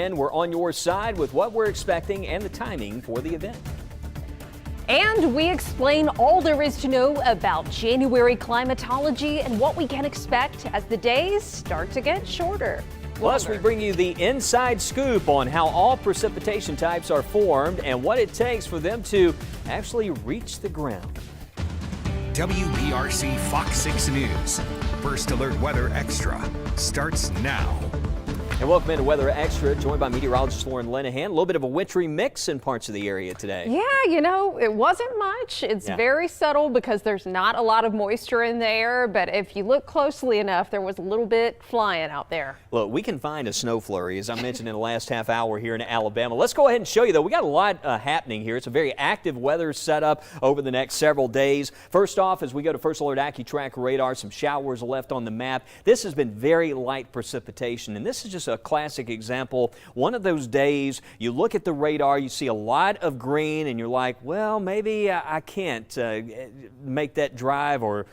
And we're on your side with what we're expecting and the timing for the event. And we explain all there is to know about January climatology and what we can expect as the days start to get shorter. Plus, we bring you the inside scoop on how all precipitation types are formed and what it takes for them to actually reach the ground. WBRC Fox 6 News. First Alert Weather Extra starts now. And welcome into Weather Extra, joined by meteorologist Lauren Linehan. A little bit of a wintry mix in parts of the area today. Yeah, you know, it wasn't much. It's very subtle because there's not a lot of moisture in the air. But if you look closely enough, there was a little bit flying out there. Look, we can find a snow flurry, as I mentioned in the last half hour here in Alabama. Let's go ahead and show you, though. We got a lot happening here. It's a very active weather setup over the next several days. First off, as we go to First Alert AccuTrack radar, some showers left on the map. This has been very light precipitation, and this is just a classic example. One of those days you look at the radar, you see a lot of green, and you're like, well, maybe I can't make that drive or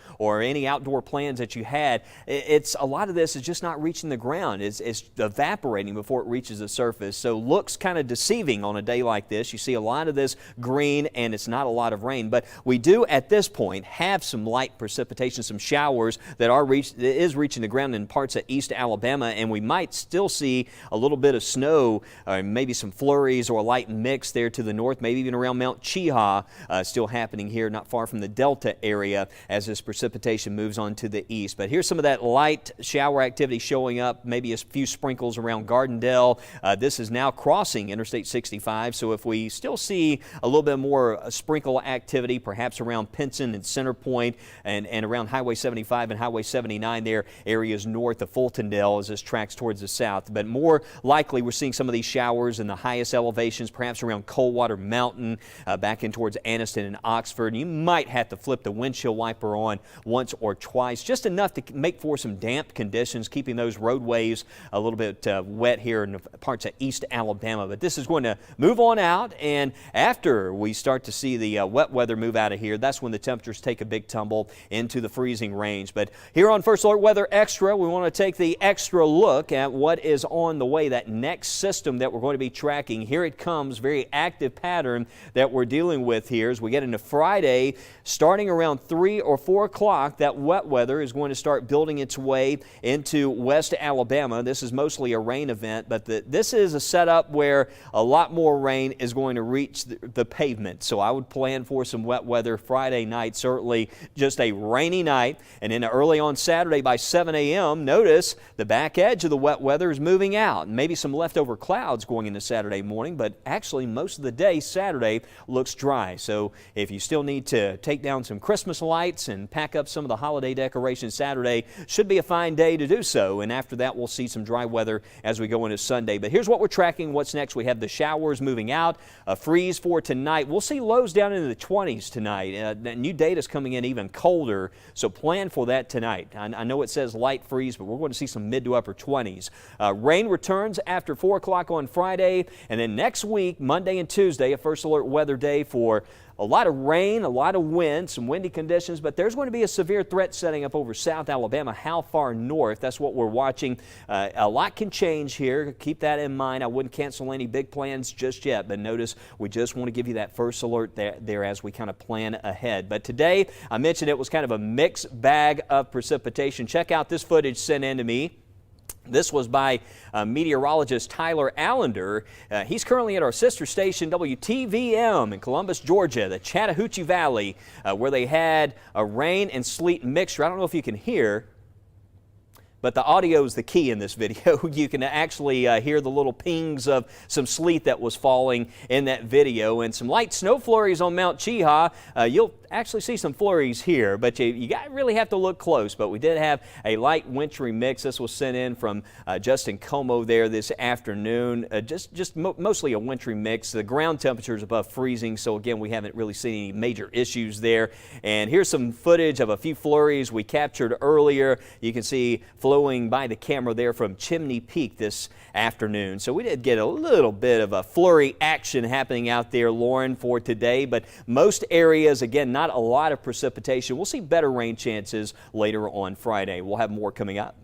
any outdoor plans that you had. It's a lot of this is just not reaching the ground. It's evaporating before it reaches the surface. So looks kind of deceiving on a day like this. You see a lot of this green, and it's not a lot of rain. But we do at this point have some light precipitation, some showers that is reaching the ground in parts of East Alabama, and we might still see a little bit of snow, maybe some flurries or a light mix there to the north, maybe even around Mount Cheaha, still happening here not far from the Delta area as this precipitation moves on to the east. But here's some of that light shower activity showing up, maybe a few sprinkles around Gardendale. This is now crossing Interstate 65, so if we still see a little bit more sprinkle activity, perhaps around Pinson and Center Point and around Highway 75 and Highway 79 there, areas north of Fultondale as this tracks towards the south. But more likely, we're seeing some of these showers in the highest elevations, perhaps around Coldwater Mountain, back in towards Anniston and Oxford. You might have to flip the windshield wiper on once or twice, just enough to make for some damp conditions, keeping those roadways a little bit wet here in parts of East Alabama. But this is going to move on out, and after we start to see the wet weather move out of here, that's when the temperatures take a big tumble into the freezing range. But here on First Alert Weather Extra, we want to take the extra look at what is on the way, that next system that we're going to be tracking. Here it comes, very active pattern that we're dealing with here as we get into Friday. Starting around 3 or 4 o'clock, that wet weather is going to start building its way into West Alabama. This is mostly a rain event, but this is a setup where a lot more rain is going to reach the pavement. So I would plan for some wet weather Friday night, certainly just a rainy night. And then early on Saturday by 7 a.m., notice the back edge of the wet weather is moving out. Maybe some leftover clouds going into Saturday morning, but actually most of the day Saturday looks dry. So if you still need to take down some Christmas lights and pack up some of the holiday decorations Saturday, should be a fine day to do so. And after that, we'll see some dry weather as we go into Sunday. But here's what we're tracking. What's next? We have the showers moving out, a freeze for tonight. We'll see lows down into the 20s tonight. New data's coming in even colder, so plan for that tonight. I know it says light freeze, but we're going to see some mid to upper 20s. Rain returns after 4 o'clock on Friday, and then next week, Monday and Tuesday, a First Alert weather day for a lot of rain, a lot of wind, some windy conditions, but there's going to be a severe threat setting up over South Alabama. How far north? That's what we're watching. A lot can change here. Keep that in mind. I wouldn't cancel any big plans just yet, but notice we just want to give you that first alert there as we kind of plan ahead. But today, I mentioned it was kind of a mixed bag of precipitation. Check out this footage sent in to me. This was by meteorologist Tyler Allender. He's currently at our sister station WTVM in Columbus, Georgia, the Chattahoochee Valley, where they had a rain and sleet mixture. I don't know if you can hear, but the audio is the key in this video. You can actually hear the little pings of some sleet that was falling in that video, and some light snow flurries on Mount Cheaha. You'll actually see some flurries here, but you really have to look close. But we did have a light wintry mix. This was sent in from Justin Como there this afternoon. Mostly a wintry mix. The ground temperature is above freezing, so again, we haven't really seen any major issues there. And here's some footage of a few flurries we captured earlier. You can see flowing by the camera there from Chimney Peak this afternoon. So we did get a little bit of a flurry action happening out there, Lauren, for today, but most areas, again, not a lot of precipitation. We'll see better rain chances later on Friday. We'll have more coming up.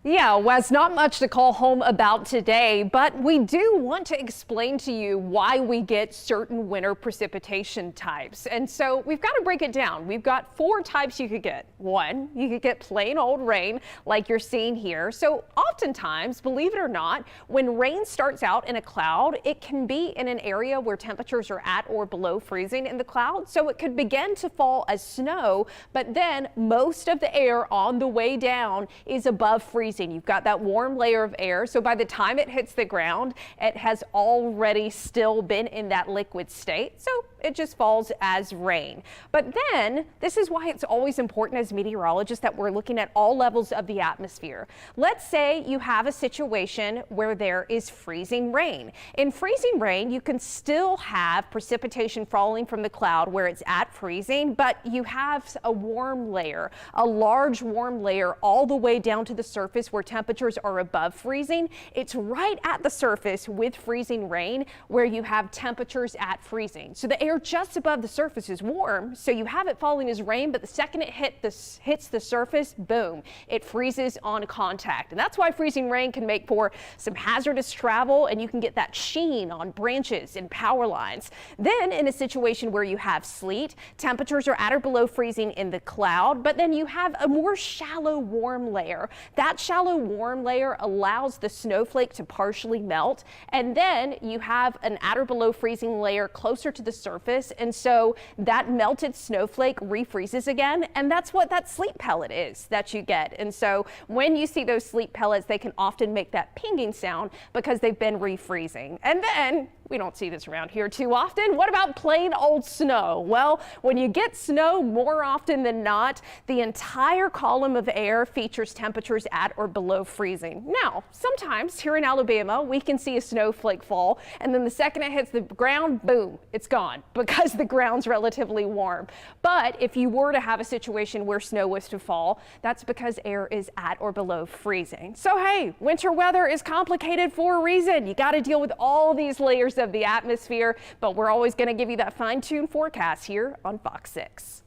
Yeah, Wes, not much to call home about today, but we do want to explain to you why we get certain winter precipitation types. And so we've got to break it down. We've got 4 types you could get. One, you could get plain old rain like you're seeing here. So oftentimes, believe it or not, when rain starts out in a cloud, it can be in an area where temperatures are at or below freezing in the cloud. So it could begin to fall as snow, but then most of the air on the way down is above freezing. You've got that warm layer of air, so by the time it hits the ground, it has already still been in that liquid state, so it just falls as rain. But then, this is why it's always important as meteorologists that we're looking at all levels of the atmosphere. Let's say you have a situation where there is freezing rain. In freezing rain, you can still have precipitation falling from the cloud where it's at freezing, but you have a warm layer, a large warm layer all the way down to the surface where temperatures are above freezing. It's right at the surface with freezing rain where you have temperatures at freezing. So the air just above the surface is warm, so you have it falling as rain, but the second it hits the surface, boom, it freezes on contact. And that's why freezing rain can make for some hazardous travel, and you can get that sheen on branches and power lines. Then in a situation where you have sleet, temperatures are at or below freezing in the cloud, but then you have a more shallow warm layer. That shallow warm layer allows the snowflake to partially melt, and then you have an at or below freezing layer closer to the surface, and so that melted snowflake refreezes again, and that's what that sleet pellet is that you get. And so when you see those sleet pellets, they can often make that pinging sound because they've been refreezing. And then we don't see this around here too often. What about plain old snow? Well, when you get snow, more often than not, the entire column of air features temperatures at or below freezing. Now, sometimes here in Alabama, we can see a snowflake fall, and then the second it hits the ground, boom, it's gone because the ground's relatively warm. But if you were to have a situation where snow was to fall, that's because air is at or below freezing. So hey, winter weather is complicated for a reason. You got to deal with all these layers of the atmosphere, but we're always going to give you that fine-tuned forecast here on Fox 6.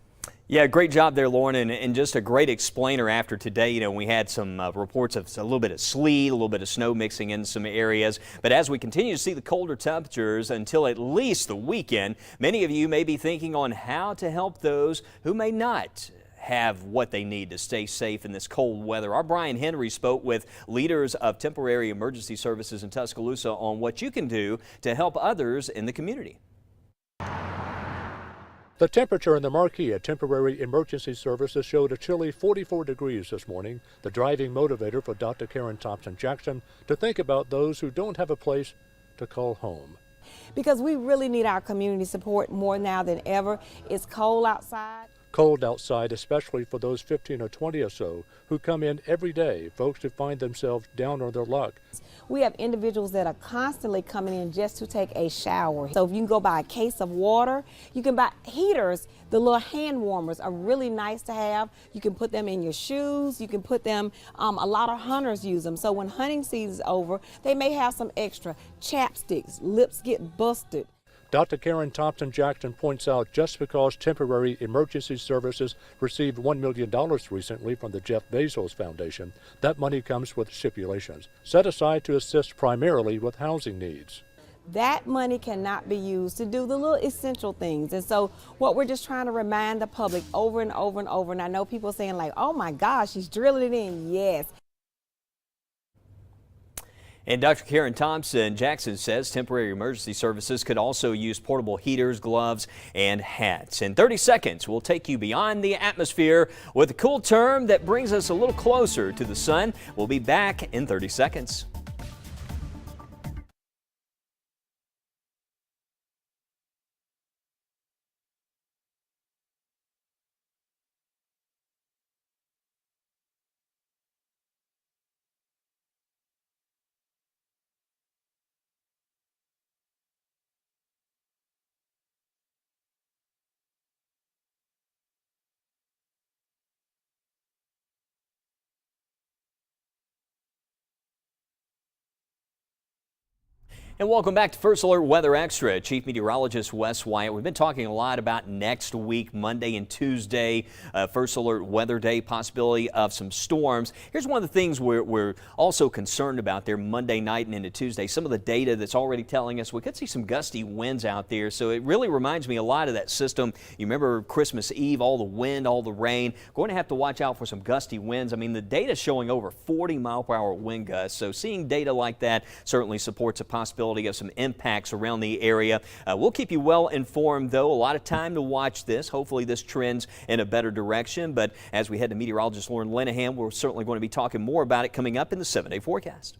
Yeah, great job there, Lauren, and just a great explainer after today. You know, we had some reports of a little bit of sleet, a little bit of snow mixing in some areas. But as we continue to see the colder temperatures until at least the weekend, many of you may be thinking on how to help those who may not have what they need to stay safe in this cold weather. Our Brian Henry spoke with leaders of temporary emergency services in Tuscaloosa on what you can do to help others in the community. The temperature in the marquee at Temporary Emergency Services showed a chilly 44 degrees this morning, the driving motivator for Dr. Karen Thompson-Jackson to think about those who don't have a place to call home. Because we really need our community support more now than ever. It's cold outside. Cold outside, especially for those 15 or 20 or so who come in every day, folks who find themselves down on their luck. We have individuals that are constantly coming in just to take a shower. So if you can go buy a case of water, you can buy heaters. The little hand warmers are really nice to have. You can put them in your shoes. You can put them, a lot of hunters use them. So when hunting season is over, they may have some extra chapsticks, lips get busted. Dr. Karen Thompson-Jackson points out just because Temporary Emergency Services received $1 million recently from the Jeff Bezos Foundation, that money comes with stipulations, set aside to assist primarily with housing needs. That money cannot be used to do the little essential things. And so what we're just trying to remind the public over and over and over, and I know people saying like, oh my gosh, she's drilling it in. Yes. And Dr. Karen Thompson-Jackson says temporary emergency services could also use portable heaters, gloves, and hats. In 30 seconds, we'll take you beyond the atmosphere with a cool term that brings us a little closer to the sun. We'll be back in 30 seconds. And welcome back to First Alert Weather Extra. Chief Meteorologist Wes Wyatt. We've been talking a lot about next week, Monday and Tuesday, First Alert Weather Day, possibility of some storms. Here's one of the things we're also concerned about there Monday night and into Tuesday. Some of the data that's already telling us we could see some gusty winds out there. So it really reminds me a lot of that system. You remember Christmas Eve, all the wind, all the rain. Going to have to watch out for some gusty winds. I mean, the data showing over 40-mile-per-hour wind gusts. So seeing data like that certainly supports a possibility of some impacts around the area. We'll keep you well informed, though. A lot of time to watch this. Hopefully this trends in a better direction. But as we head to meteorologist Lauren Linehan, we're certainly going to be talking more about it coming up in the 7-day forecast.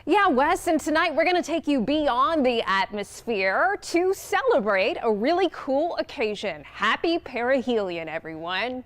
Yeah, Wes, and tonight we're going to take you beyond the atmosphere to celebrate a really cool occasion. Happy Parhelion, everyone.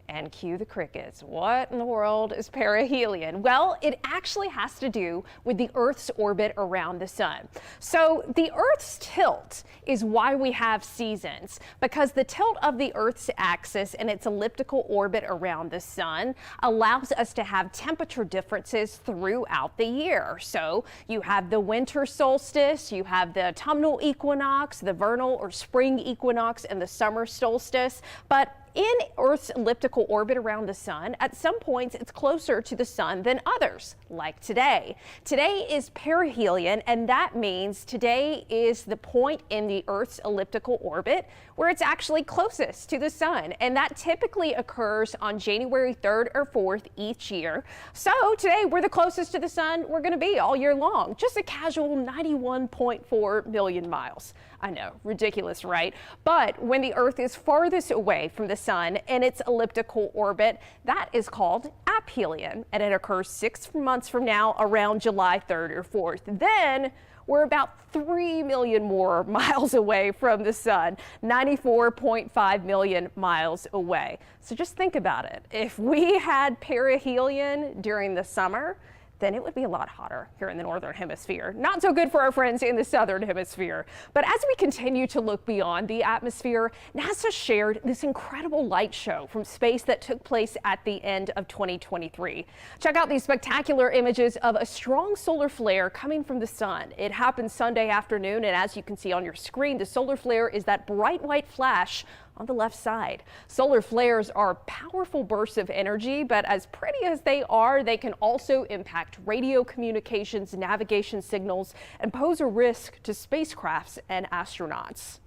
And cue the crickets. What in the world is perihelion? Well, it actually has to do with the Earth's orbit around the sun. So the Earth's tilt is why we have seasons, because the tilt of the Earth's axis and its elliptical orbit around the sun allows us to have temperature differences throughout the year. So you have the winter solstice, you have the autumnal equinox, the vernal or spring equinox, and the summer solstice. But in Earth's elliptical orbit around the sun, at some points it's closer to the sun than others, like today. Today is perihelion, and that means today is the point in the Earth's elliptical orbit where it's actually closest to the sun, and that typically occurs on January 3rd or 4th each year. So today we're the closest to the sun we're going to be all year long, just a casual 91.4 million miles. I know, ridiculous, right? But when the Earth is farthest away from the sun in its elliptical orbit, that is called aphelion, and it occurs 6 months from now around July 3rd or 4th. Then we're about 3 million more miles away from the sun, 94.5 million miles away. So just think about it. If we had perihelion during the summer, then it would be a lot hotter here in the northern hemisphere. Not so good for our friends in the southern hemisphere. But as we continue to look beyond the atmosphere, NASA shared this incredible light show from space that took place at the end of 2023. Check out these spectacular images of a strong solar flare coming from the sun. It happened Sunday afternoon, and as you can see on your screen, the solar flare is that bright white flash on the left side. Solar flares are powerful bursts of energy, but as pretty as they are, they can also impact radio communications, navigation signals, and pose a risk to spacecrafts and astronauts.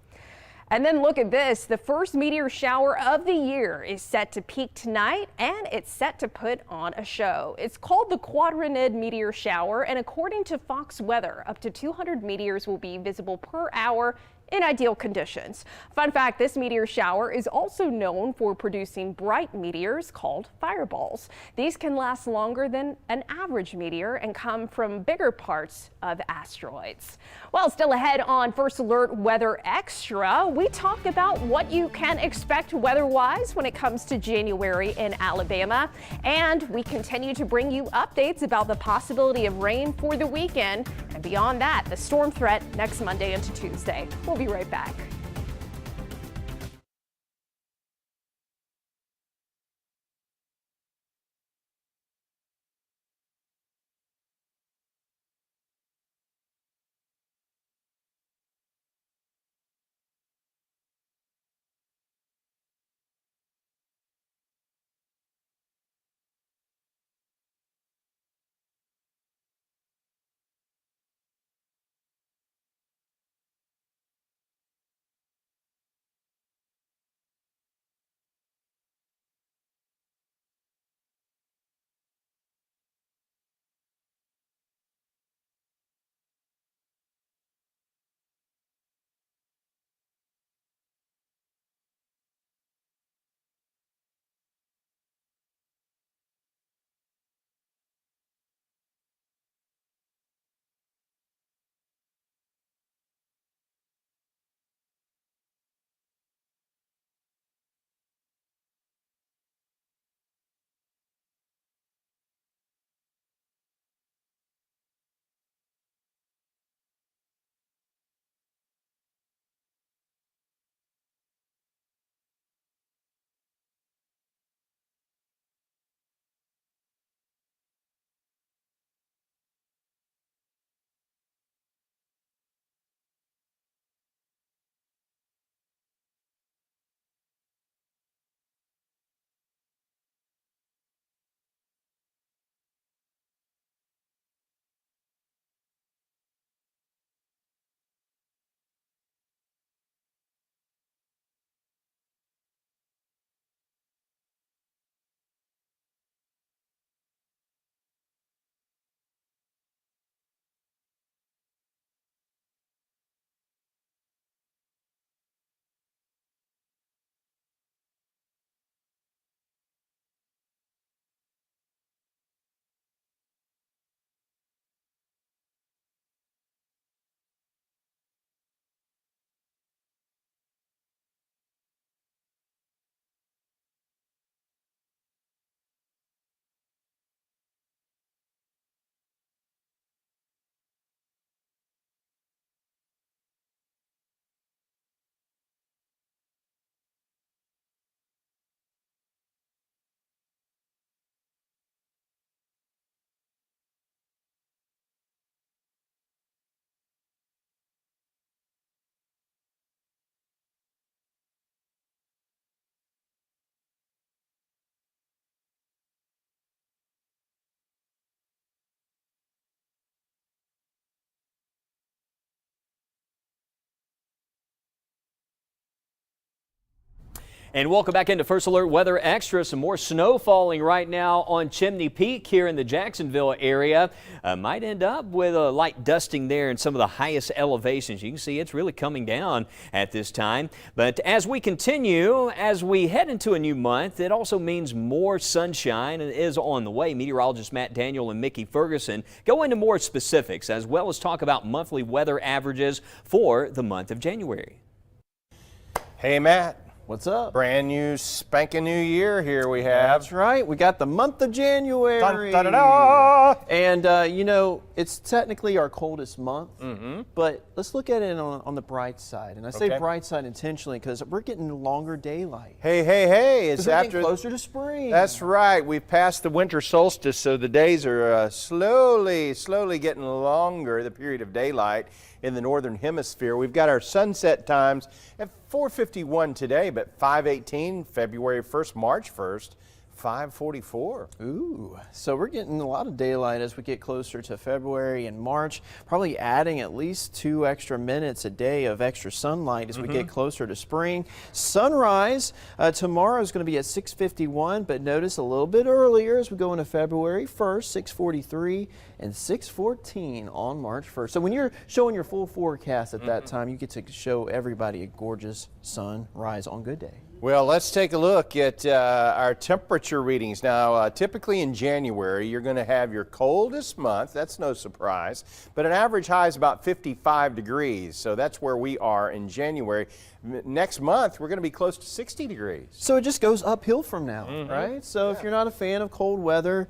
And then look at this. The first meteor shower of the year is set to peak tonight, and it's set to put on a show. It's called the Quadranid meteor shower, and according to Fox Weather, up to 200 meteors will be visible per hour in ideal conditions. Fun fact, this meteor shower is also known for producing bright meteors called fireballs. These can last longer than an average meteor and come from bigger parts of asteroids. Well, still ahead on First Alert Weather Extra, we talk about what you can expect weather-wise when it comes to January in Alabama. And we continue to bring you updates about the possibility of rain for the weekend. And beyond that, the storm threat next Monday into Tuesday. We'll be right back. And welcome back into First Alert Weather Extra. Some more snow falling right now on Chimney Peak here in the Jacksonville area. Might end up with a light dusting there in some of the highest elevations. You can see it's really coming down at this time. But as we continue, as we head into a new month, it also means more sunshine is on the way. Meteorologists Matt Daniel and Mickey Ferguson go into more specifics as well as talk about monthly weather averages for the month of January. Hey, Matt. What's up? Brand new spanking new year here we have. That's right. We got the month of January. Dun, da, da, da. And, you know, it's technically our coldest month, but let's look at it on the bright side. And I say bright side intentionally because we're getting longer daylight. Hey, it's We're after getting closer to spring. That's right. We've passed the winter solstice, so the days are slowly getting longer, the period of daylight in the northern hemisphere. We've got our sunset times at 4:51 today, but 5:18 February 1st, March 1st, 5:44. Ooh, so we're getting a lot of daylight as we get closer to February and March, probably adding at least 2 extra minutes a day of extra sunlight as we get closer to spring. Sunrise tomorrow is going to be at 6:51, but notice a little bit earlier as we go into February 1st, 6:43 and 6:14 on March 1st. So when you're showing your full forecast at that time, you get to show everybody a gorgeous sunrise on good day. Well, let's take a look at our temperature readings. Now, typically in January, you're going to have your coldest month. That's no surprise. But an average high is about 55 degrees. So that's where we are in January. Next month, we're going to be close to 60 degrees. So it just goes uphill from now, right? So if you're not a fan of cold weather,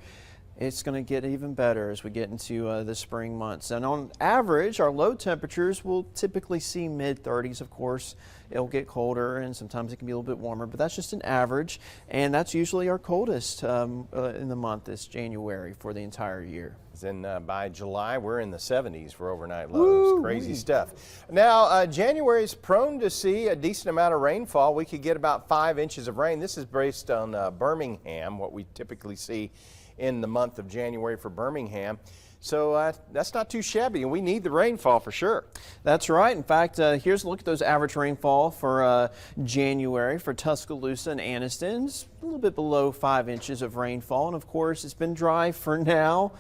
it's going to get even better as we get into the spring months. And on average, our low temperatures will typically see mid-30s, of course. It'll get colder and sometimes it can be a little bit warmer, but that's just an average. And that's usually our coldest in the month this January for the entire year. Then by July, we're in the 70s for overnight lows. Woo-wee. Crazy stuff. Now, January is prone to see a decent amount of rainfall. We could get about 5 inches of rain. This is based on Birmingham, what we typically see in the month of January for Birmingham. So that's not too shabby, and we need the rainfall for sure. That's right. In fact, here's a look at those average rainfall for January for Tuscaloosa and Anniston. It's a little bit below 5 inches of rainfall, and of course it's been dry for now.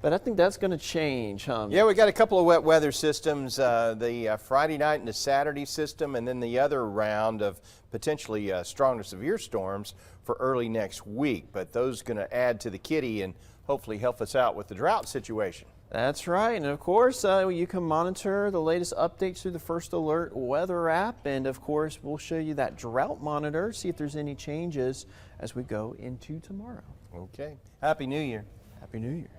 But I think that's going to change. Yeah, we got a couple of wet weather systems, the Friday night and the Saturday system, and then the other round of potentially strong to severe storms for early next week. But those are going to add to the kitty and hopefully help us out with the drought situation. That's right. And of course, you can monitor the latest updates through the First Alert weather app. And of course, we'll show you that drought monitor, see if there's any changes as we go into tomorrow. Okay. Happy New Year. Happy New Year.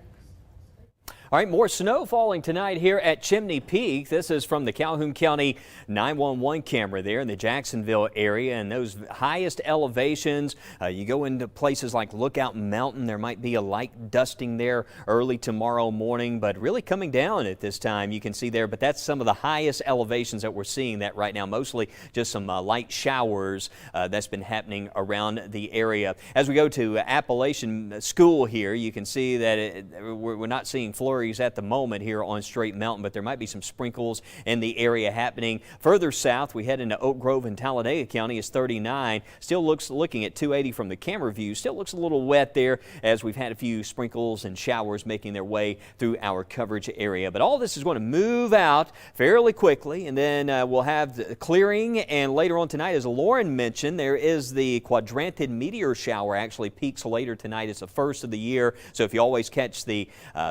All right, more snow falling tonight here at Chimney Peak. This is from the Calhoun County 911 camera there in the Jacksonville area. And those highest elevations, you go into places like Lookout Mountain, there might be a light dusting there early tomorrow morning, but really coming down at this time, you can see there. But that's some of the highest elevations that we're seeing that right now, mostly just some light showers that's been happening around the area. As we go to Appalachian School here, you can see that we're not seeing flurries at the moment here on Straight Mountain, but there might be some sprinkles in the area happening. Further south, we head into Oak Grove and Talladega County is 39. Still looking at 280 from the camera view. Still looks a little wet there as we've had a few sprinkles and showers making their way through our coverage area. But all this is going to move out fairly quickly, and then we'll have the clearing. And later on tonight, as Lauren mentioned, there is the quadrantid meteor shower actually peaks later tonight. It's the first of the year. So if you always catch the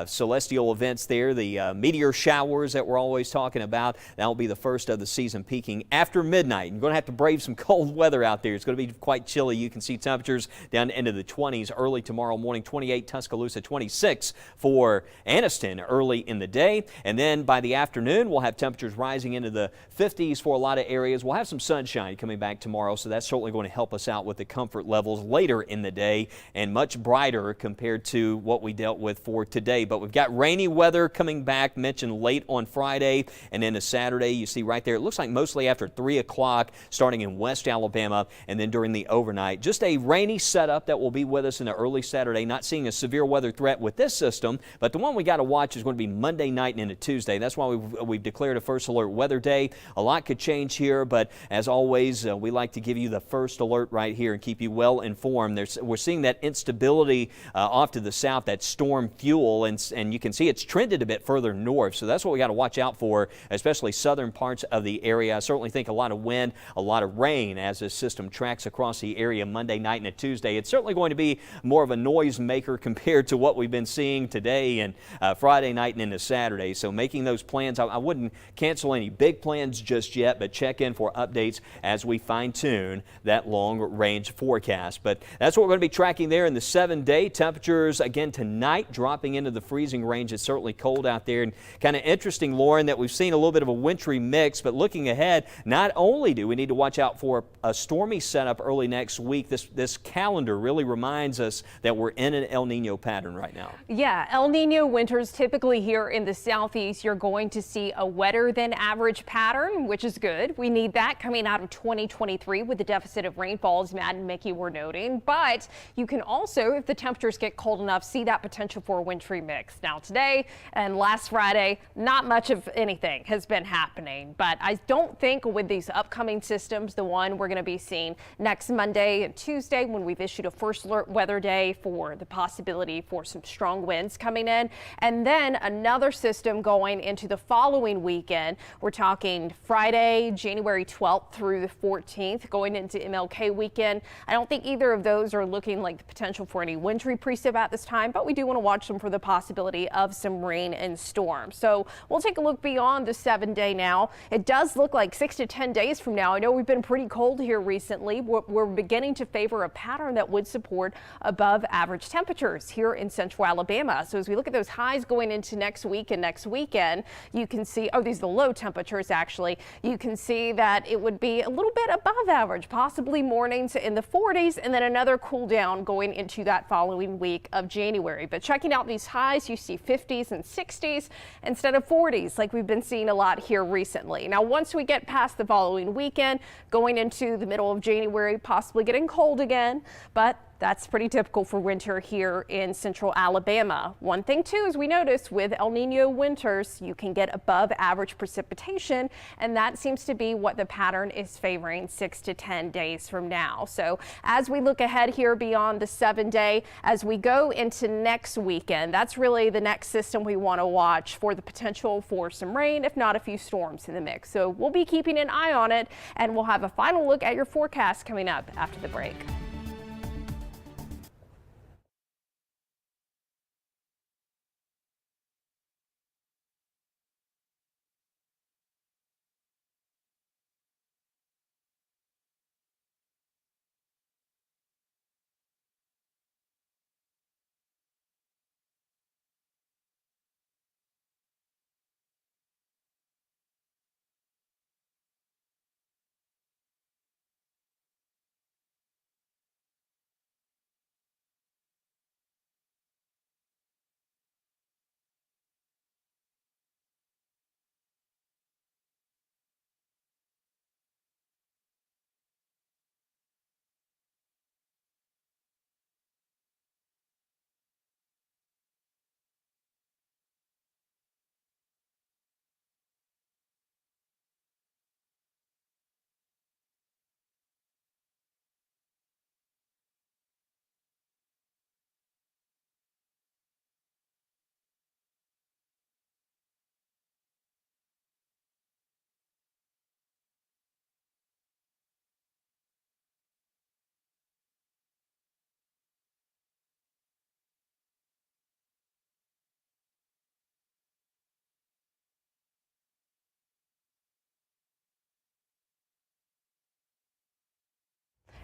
celestial events there, the meteor showers that we're always talking about, that'll be the first of the season peaking after midnight. You're going to have to brave some cold weather out there. It's going to be quite chilly. You can see temperatures down into the 20s early tomorrow morning, 28 Tuscaloosa, 26 for Anniston early in the day. And then by the afternoon, we'll have temperatures rising into the 50s for a lot of areas. We'll have some sunshine coming back tomorrow, so that's certainly going to help us out with the comfort levels later in the day and much brighter compared to what we dealt with for today. But we've got rain rainy weather coming back, mentioned late on Friday, and then a Saturday you see right there. It looks like mostly after 3 o'clock starting in West Alabama and then during the overnight. Just a rainy setup that will be with us in the early Saturday. Not seeing a severe weather threat with this system, but the one we got to watch is going to be Monday night and into Tuesday. That's why we've declared a first alert weather day. A lot could change here, but as always, we like to give you the first alert right here and keep you well informed. We're seeing that instability off to the south, that storm fuel, and you can see it's trended a bit further north. So that's what we got to watch out for, especially southern parts of the area. I certainly think a lot of wind, a lot of rain as this system tracks across the area Monday night and a Tuesday. It's certainly going to be more of a noise maker compared to what we've been seeing today and Friday night and into Saturday. So making those plans, I wouldn't cancel any big plans just yet, but check in for updates as we fine-tune that long-range forecast. But that's what we're going to be tracking there in the 7-day. Temperatures again tonight dropping into the freezing range. It's certainly cold out there, and kind of interesting, Lauren, that we've seen a little bit of a wintry mix. But looking ahead, not only do we need to watch out for a stormy setup early next week, this calendar really reminds us that we're in an El Nino pattern right now. Yeah, El Nino winters typically here in the southeast, you're going to see a wetter than average pattern, which is good. We need that coming out of 2023 with the deficit of rainfall, as Matt and Mickey were noting. But you can also, if the temperatures get cold enough, see that potential for a wintry mix. Now today and last Friday, not much of anything has been happening. But I don't think with these upcoming systems, the one we're going to be seeing next Monday and Tuesday when we've issued a first alert weather day for the possibility for some strong winds coming in, and then another system going into the following weekend. We're talking Friday, January 12th through the 14th, going into MLK weekend. I don't think either of those are looking like the potential for any wintry precip at this time, but we do want to watch them for the possibility of some rain and storms. So we'll take a look beyond the 7-day now. It does look like 6 to 10 days from now. I know we've been pretty cold here recently. We're beginning to favor a pattern that would support above average temperatures here in central Alabama. So as we look at those highs going into next week and next weekend, you can see, oh, these are the low temperatures actually. You can see that it would be a little bit above average, possibly mornings in the 40s, and then another cool down going into that following week of January. But checking out these highs, you see 50s and 60s instead of 40s like we've been seeing a lot here recently. Now, once we get past the following weekend, going into the middle of January, possibly getting cold again, but that's pretty typical for winter here in central Alabama. One thing too, as we noticed with El Nino winters, you can get above average precipitation, and that seems to be what the pattern is favoring 6 to 10 days from now. So as we look ahead here beyond the 7-day, as we go into next weekend, that's really the next system we want to watch for the potential for some rain, if not a few storms in the mix. So we'll be keeping an eye on it, and we'll have a final look at your forecast coming up after the break.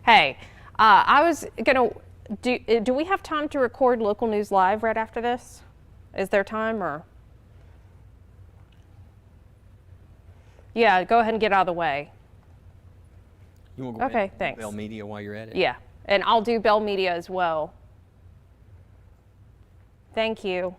Hey, I was gonna, do we have time to record local news live right after this? Is there time or? Yeah, go ahead and get out of the way. You want to go Okay, ahead and thanks. Bell Media while you're at it? Yeah, and I'll do Bell Media as well. Thank you.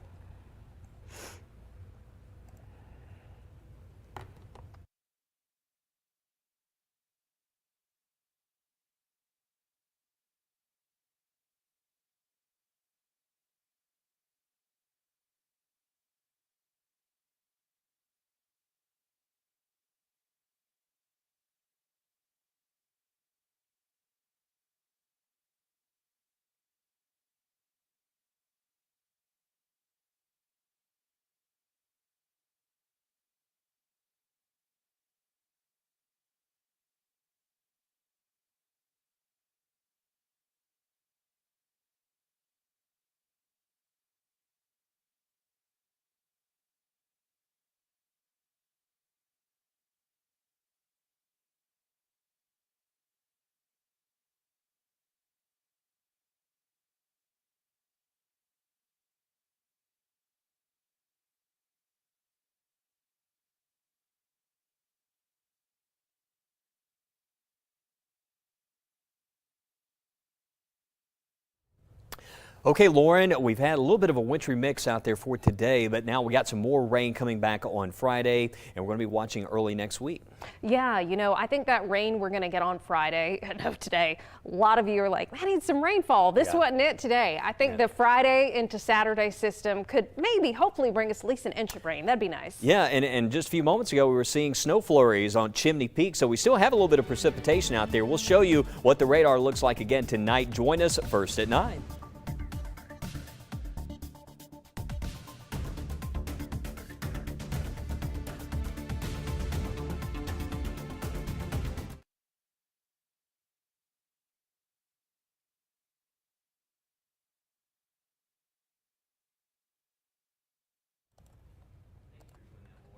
Okay, Lauren, we've had a little bit of a wintry mix out there for today, but now we got some more rain coming back on Friday, and we're going to be watching early next week. Yeah, I think that rain we're going to get on Friday, no, today, a lot of you are like, I need some rainfall. This wasn't it today. I think the Friday into Saturday system could maybe, hopefully bring us at least an inch of rain. That'd be nice. Yeah, and just a few moments ago, we were seeing snow flurries on Chimney Peak, so we still have a little bit of precipitation out there. We'll show you what the radar looks like again tonight. Join us first at 9.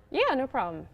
Yeah, no problem.